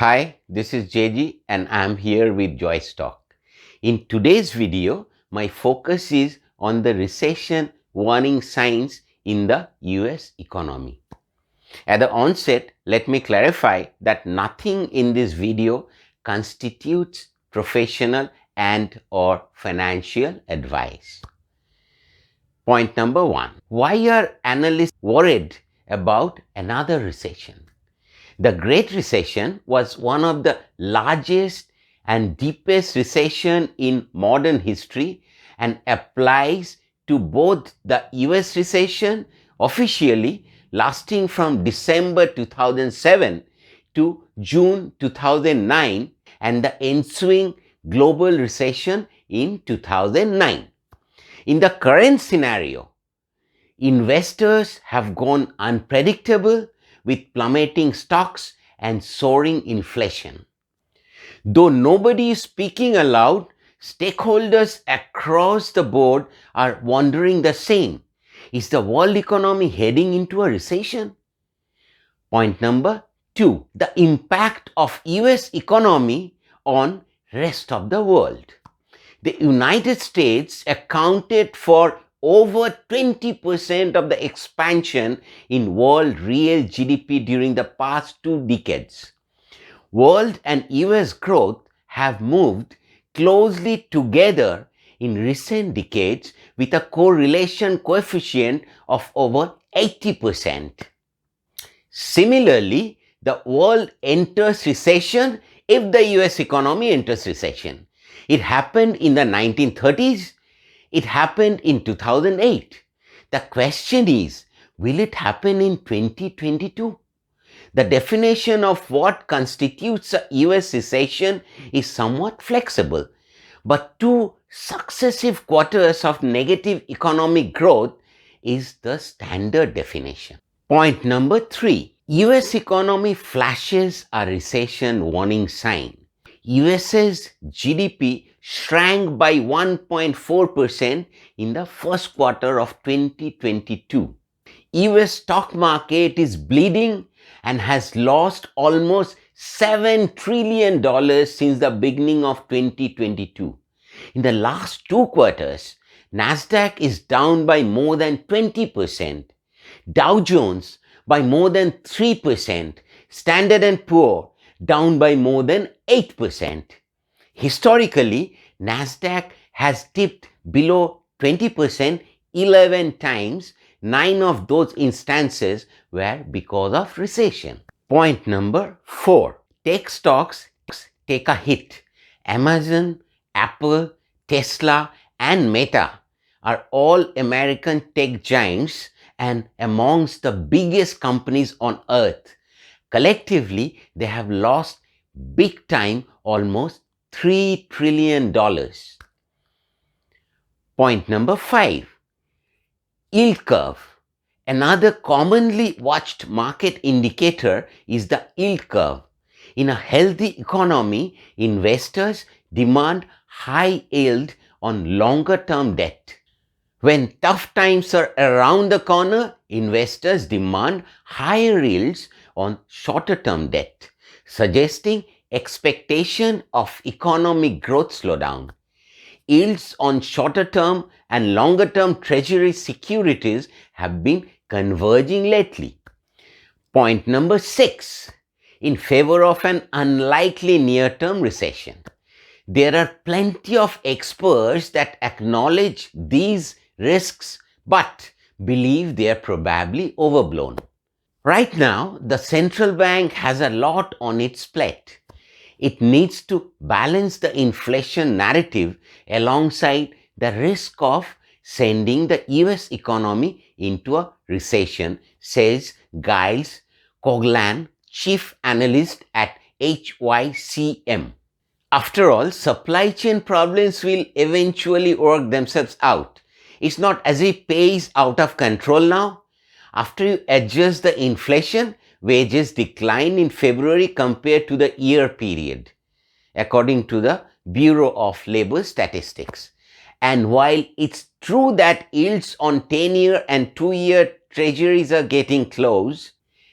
Hi, this is JG and I'm here with Joyce Talk. In today's video, my focus is on the recession warning signs in the US economy. At the onset, let me clarify that nothing in this video constitutes professional and/or financial advice. Point number 1. Why are analysts worried about another recession? The Great Recession was one of the largest and deepest recession in modern history and applies to both the US recession officially lasting from December 2007 to June 2009 and the ensuing global recession in 2009. In the current scenario, investors have gone unpredictable with plummeting stocks and soaring inflation. Though nobody is speaking aloud, stakeholders across the board are wondering the same. Is the world economy heading into a recession? Point number 2. The impact of US economy on rest of the world. The United States accounted for over 20% of the expansion in world real GDP during the past 2 decades. World and US growth have moved closely together in recent decades with a correlation coefficient of over 80%. Similarly, the world enters recession if the US economy enters recession. It happened in the 1930s. It happened in 2008. The question is, will it happen in 2022? The definition of what constitutes a US recession is somewhat flexible, but 2 successive quarters of negative economic growth is the standard definition. Point number 3. US economy flashes a recession warning sign. US's GDP shrank by 1.4% in the first quarter of 2022. US stock market is bleeding and has lost almost $7 trillion since the beginning of 2022. In the last 2 quarters, NASDAQ is down by more than 20%, Dow Jones by more than 3%, Standard & Poor down by more than 8%. Historically, NASDAQ has dipped below 20% 11 times. 9 of those instances were because of recession. Point number 4. Tech stocks take a hit. Amazon, Apple, Tesla and Meta are all American tech giants and amongst the biggest companies on earth. Collectively, they have lost big time, almost $3 trillion. Point number 5. Yield curve. Another commonly watched market indicator is the yield curve. In a healthy economy, investors demand high yield on longer term debt. When tough times are around the corner, investors demand higher yields on shorter term debt, suggesting expectation of economic growth slowdown. Yields on shorter term and longer term treasury securities have been converging lately. Point number 6. In favor of an unlikely near-term recession. There are plenty of experts that acknowledge these risks but believe they are probably overblown. Right now, the central bank has a lot on its plate. It needs to balance the inflation narrative alongside the risk of sending the US economy into a recession, says Giles Coghlan, chief analyst at WICM. After all, supply chain problems will eventually work themselves out. It's not as if pay is out of control now. After you adjust the inflation, wages declined in February compared to the year period, according to the Bureau of Labor Statistics. And while it's true that yields on 10-year and 2-year treasuries are getting close,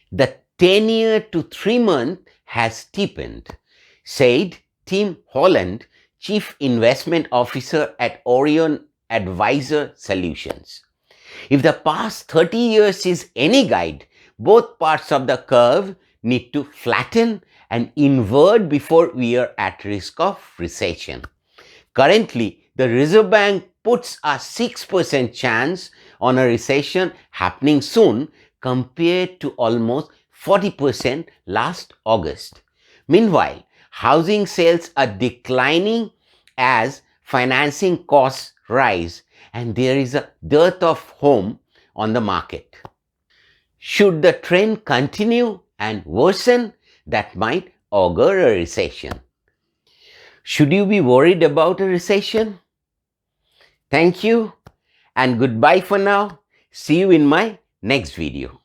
the 10-year to 3-month has steepened, said Tim Holland, Chief Investment Officer at WION Advisor Solutions. If the past 30 years is any guide, both parts of the curve need to flatten and invert before we are at risk of recession. Currently, the Reserve Bank puts a 6% chance on a recession happening soon compared to almost 40% last August. Meanwhile, housing sales are declining as financing costs rise and there is a dearth of home on the market. Should the trend continue and worsen, that might augur a recession. Should you be worried about a recession? Thank you and goodbye for now. See you in my next video.